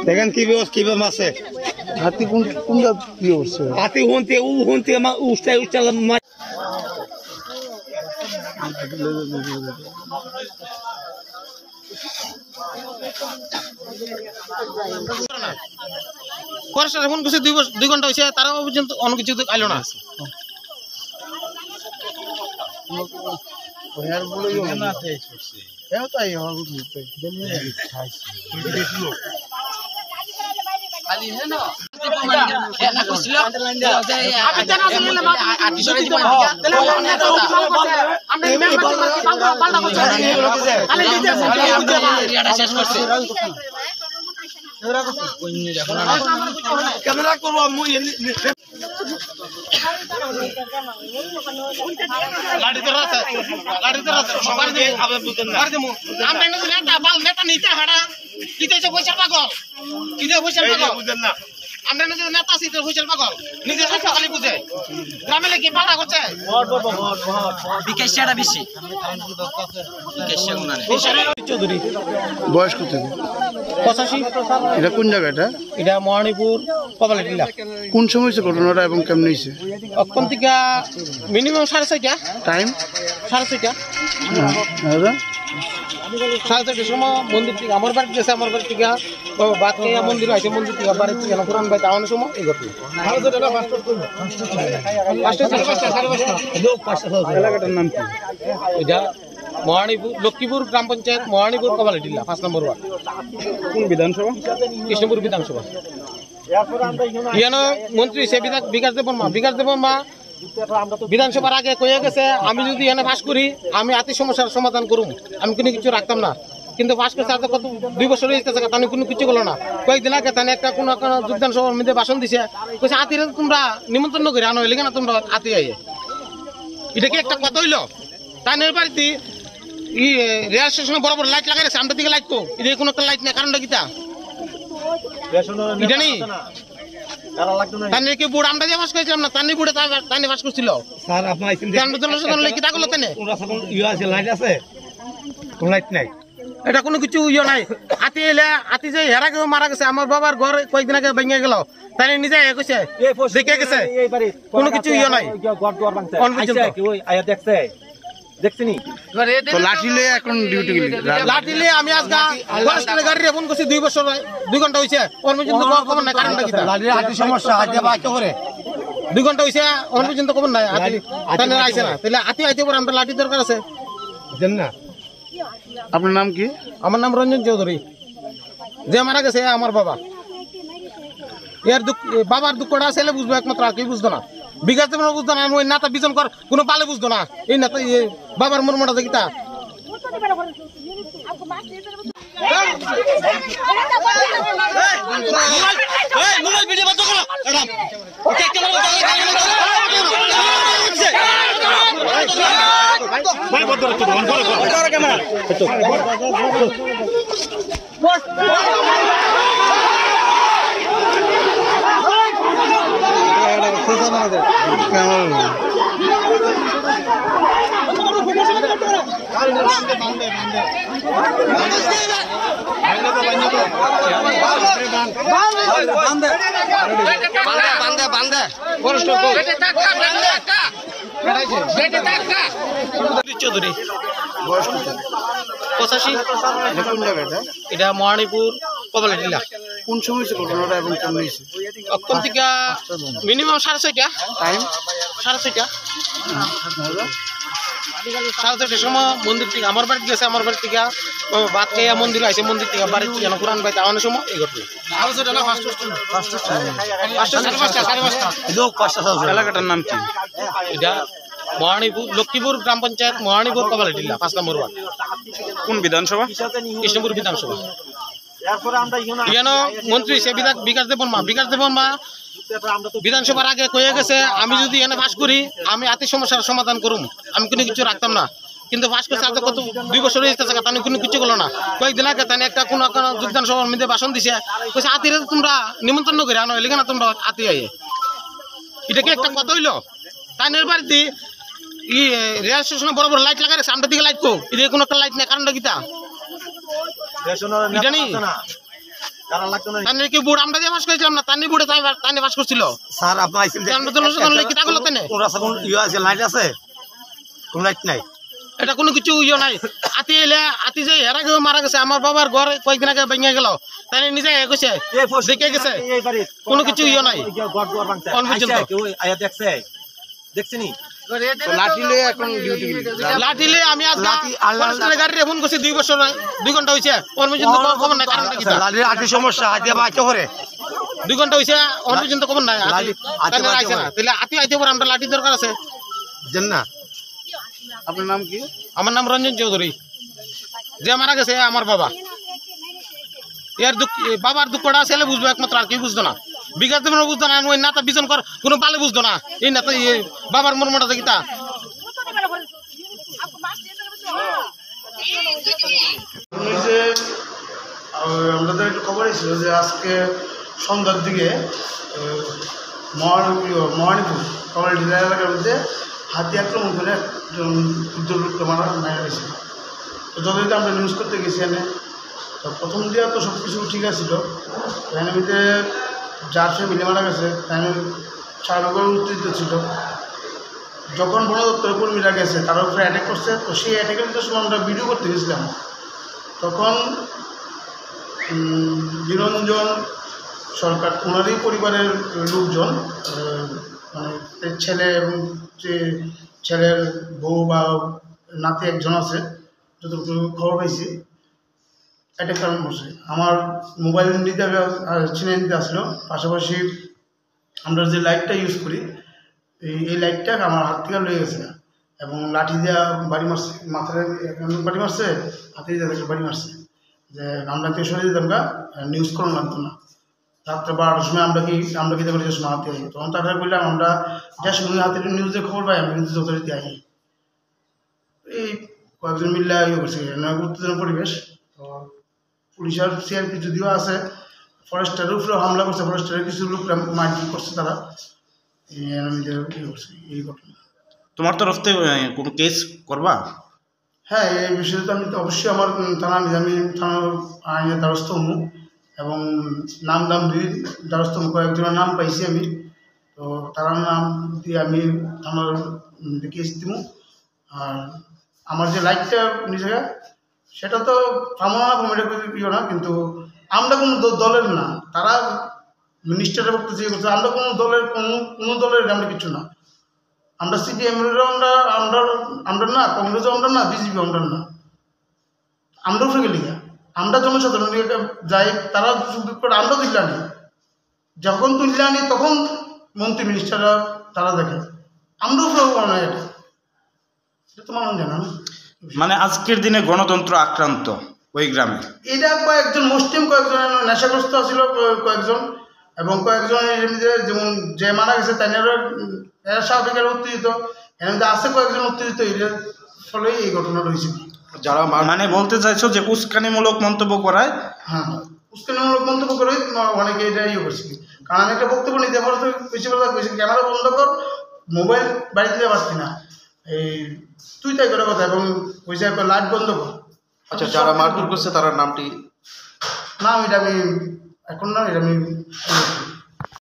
দেখেন কি আছে হাতি কোনটা কি হচ্ছে হাতি হনতে উস্তাই মাছ ফরেস্টার এখন কিছু 2 ঘন্টা হয়েছে তারাও পর্যন্ত অন্য কিছু আইলো না ক্যামেরা করবো লাড়িতে রাতে সবার দিয়ে আবার বুঝেন না আমরা নেতা বাল নেতা নিতে হাড়া কিতেছে পয়সা পাগল কিতে পয়সা পাগল বুঝেন না আমরা নেতা সিতে পয়সা পাগল নিজে সব খালি বুঝে গ্রামে কি পাল্টা করছে বিকাশটা বেশি বিকাশটা গুনানে চৌধুরী বয়স কত 85 এটা কোন জায়গাটা এটা মহানিপুর কপালটিলা কোন সময় হয়েছে ঘটনাটা এবং কেমন হয়েছে অক্ষণ থেকে মিনিমাম 6:30 টাইম 6:30 দাদা 6:30 সময় মন্দির থেকে আমার বাড়ি গেছে আমার বাড়ি থেকে বাদ খেয়ে মন্দির আছে মন্দির থেকে বাড়ি থেকে পুরান ভাই যাওয়ানোর সময় এই ঘটনা এলাকাটার নাম কি এটা মহানিপুর লক্ষ্মীপুর গ্রাম পঞ্চায়েত মহানিপুর কপালটিলা 5 নম্বর ওয়ার্ড কোন বিধানসভা কৃষ্ণপুর বিধানসভা ইয়ানো মন্ত্রী সে বিকাশ দেবন মা বিধানসভার আগে কয়ে গেছে আমি যদি এনে পাস করি আমি আতি সমস্যার সমাধান করুম আমি কোনো কিছু রাখতাম না কিন্তু পাস করছে আর কত 2 বছর হয়েছে তাহলে কোনো কিছু করলো না কয়েকদিন আগে তাহলে একটা কোনো যোগদান সভার মধ্যে ভাষণ দিছে কইছে আতিরে তোমরা নিমন্ত্রণ করে আনো হইলে না তোমরা আতি আইয়ে এটা কি একটা কথা হইলো তানের বাড়িতে রেল স্টেশনে বড় বড় লাইট লাগাইছে আমরা দিকে লাইট কো এটা কোনো একটা লাইট না কারণটা কিটা এটা নেই তানে কি বুড় আমরা যে বাস করেছিলাম না তানে বুড়ে তানে বাস করছিল স্যার আপনার জনসাধারণ কি তা করলো তানে আছে লাইট আছে কোন লাইট নাই এটা কোনো কিছু নাই হাতি এলে হাতি যে হেরা কেউ মারা গেছে আমার বাবার ঘর কয়েকদিন আগে ভেঙে গেল তাই নিজে কইছে দেখে গেছে কোনো কিছু নাই দেখছে দেখছিনি তো লাঠি লয়ে এখন ডিউটি গেলি লাঠি লয়ে আমি আজকে ফরেস্টের গাড়ি ফোন করছি 2 বছর 2 ঘন্টা হইছে ওর পর্যন্ত খবর নাই কারণটা কি লাঠির হাতি সমস্যা হাতে বাকি করে 2 ঘন্টা হইছে ওর পর্যন্ত খবর নাই হাতি তানে আইছে না তাহলে হাতি আইতে পরে আমরা লাঠি দরকার আছে জান না আপনার নাম কি আমার নাম রঞ্জন চৌধুরী যে মারা গেছে আমার বাবা এর দুঃখ বাবার দুঃখটা ছেলে বুঝবো একমাত্র আর কেউ বুঝতো না বিকাশ দেবন বুঝতো না ওই নাতা বিজন কর কোনো পালে বুঝতো না এই নাতা বাবার মর্মটা দেখিতা চৌধুরী 85 এটা মহানিপুর কপালটিলা কোন সময় ঘটনাটা এবং কেমন হয়েছে অক্ষণ থেকে মিনিমাম 6:30 টাইম 6:30 সময় মন্দির থেকে আমার বাড়ি গেছে আমার বাড়ি থেকে বাদ খেয়ে মন্দির আছে মন্দির থেকে বাড়ি থেকে পুরান ভাই যাওয়ানোর সময় এই ঘটনা এলাকাটার নাম কি এটা মহানিপুর লক্ষ্মীপুর গ্রাম পঞ্চায়েত মহানিপুর কপালটিলা 5 নম্বর ওয়ার্ড কোন বিধানসভা কৃষ্ণপুর বিধানসভা ইয়ানো মন্ত্রী সে বিকাশ দেবন মা বিধানসভার আগে কয়ে গেছে আমি যদি এনে পাস করি আমি আতি সমস্যার সমাধান করুম আমি কোনো কিছু রাখতাম না কিন্তু পাস করছে আজ কত 2 বছর হয়েছে তানি কোনো কিছু করলো না কয়েকদিন আগে তানি একটা কোন যোগদান সভার মধ্যে ভাষণ দিছে কইছে আতিরে তোমরা নিমন্ত্রণ করে আনো এলিগে না তোমরা আতি আইয়ে এটা কি একটা কথা হইলো তাইনের বাড়িতে ই রেল স্টেশনে বড় বড় লাইট লাগাই রাখছে আমরা দিকে লাইট কো এটা কোনো একটা লাইট নাই কারণটা কিটা এটা নি কারণ লাগতো না তানি কি বুড় আমরা দিয়ে পাস করেছিলাম না তানি বুড়ে তানি পাস করছিল স্যার আপনি আইছেন আমরা জনসাধারণ লাগি কিটা করলো তানে কোন রাস্তা কোন ইয়া আছে লাইট আছে কোন লাইট নাই এটা কোনো কিছু ইয়ে নাই আতি এলে আতি যে হেরা গেছে মারা গেছে আমার বাবার ঘর কয়েকদিন আগে ভেঙে গেল তাই নিজে কইছে দেখে গেছে কোনো কিছু ইয়ে নাই লাঠিলে আমি গাড়ি ফোন করছি 2 বছর 2 ঘন্টা হয়েছে ওর পর্যন্ত খবর নাই কারণটা কি লাঠির সমস্যা হাতে বাঁচতে করে 2 ঘন্টা হয়েছে ওর পর্যন্ত খবর নাই আইছে না তাহলে আতি আইতে পারে আমরা লাঠি দরকার আছে জান না আপনার নাম কি আমার নাম রঞ্জন চৌধুরী যে মারা গেছে আমার বাবা এর দুঃখ বাবার দুঃখটা ছেলে বুঝবো একমাত্র আর কি বুঝতো না বিকাশ দেবেন বুঝতো না ওই নাতা বিজন কর কোনো পালে বুঝতো না এই নাতা বাবার মর্মটা দেখিতা আমাদের একটা খবর ছিল যে আজকে সন্ধ্যার দিকে মহানিপুর কমিউনিটি এলাকার মধ্যে হাতি আক্রমণ করে ক্ষুদ্র মারা হয়েছে। তো যতদিন আমরা নিউজ করতে গেছি এনে তো প্রথম দিয়ে তো সব কিছু ঠিক আছিল এখানে মধ্যে যার ফ্যামিলি মারা গেছে তাই চারগর উত্তেজিত ছিল। যখন বন দপ্তরের কর্মীরা গেছে তার উপরে অ্যাটাক করছে, তো সেই অ্যাটাকের সময় আমরা ভিডিও করতে গেছিলাম, তখন নিরঞ্জন সরকার ওনারই পরিবারের লোকজন মানে ছেলে এবং যে ছেলের বউ বা নাতি একজন আছে যতটুকু খবর পাইছি অ্যাটাক কারণ করছে। আমার মোবাইল নিতে চিনে নিতে আসলো, পাশাপাশি আমরা যে লাইটটা ইউজ করি এই লাইটটা আমার হাত থেকে লয়ে গেছে এবং লাঠি দেওয়া বাড়ি মারছে, মাথায় বাড়ি মারছে, হাতে দিয়ে বাড়ি মারছে যে আমরা কে সরিয়ে দিতাম গা নিউজ করানো লাগতো না। রাত্রে 12টার সময় আমরা কি দেখো যে সময় হাতে আই, তখন তারপরে বললাম আমরা যে সময় হাতে নিউজে খবর পাই আমরা কিন্তু যথারীতি আই। এই কয়েকজন মিললে ইয়ে করছে উত্তেজনা পরিবেশ। তো পুলিশের সিআরপি যদিও আছে, ফরেস্টের উপরেও হামলা করছে, ফরেস্টের কিছু লোক মারপিট করছে তারা, এই ঘটনা। তোমার তরফ থেকে কোনো কেস করবা? হ্যাঁ, এই বিষয়ে তো আমি তো অবশ্যই আমার থানা নিজামী থানার আইনের দ্বারস্থ হবো এবং নাম দ্বারস্থ হবো। কয়েকজনের নাম পাইছি আমি, তো তার নাম দিয়ে আমি থানার কেস দিব। আর আমার যে লাইটটা নিজে সেটা তো থামা ইয়ে না, কিন্তু আমরা কোনো দলের না, তারা মিনিস্টারের বক্তব্য যে করছে, আমরা কোনো দলের কোনো দলের আমরা কিছু না। আমরা সিপিএমেরও আমরা না, কংগ্রেসও আমরা না, বিজেপি আমরা না। আমরা উঠে গেলি আমরা জনসাধারণ যাই, তারা আমরা তুললে আনি, যখন তুললে আনি তখন মন্ত্রী মিনিস্টাররা তারা দেখে, আমরা উঠে না, এটা তো মানুষ জানা না। মানে আজকের দিনে গণতন্ত্র আক্রান্ত ওই গ্রামে, এটা কয়েকজন মুসলিম, কয়েকজন নেশাগ্রস্ত ছিল কয়েকজন, এবং কয়েকজন যেমন যে মারা গেছে তারা স্বাভাবিক উত্তেজিত, এর মধ্যে আছে কয়েকজন উত্তেজিত, এর ফলে এই ঘটনাটা হয়েছে। যারা মানে বলতে চাইছো যে উস্কানিমূলক মন্তব্য করায়? হ্যাঁ, উস্কানিমূলক মন্তব্য করে অনেকে এটা ইয়ে করছে। কারণ আমি একটা বক্তব্য নিতে পারো, তো বেশি কথা কইছি ক্যামেরা বন্ধ কর, মোবাইল বাড়ি দিতে পারছি না, এই তুই তাই করে কথা, এবং কইছে লাইট বন্ধ কর। আচ্ছা, যারা মারধর করছে তার নামটি? না, এটা আমি এখন না, এটা আমি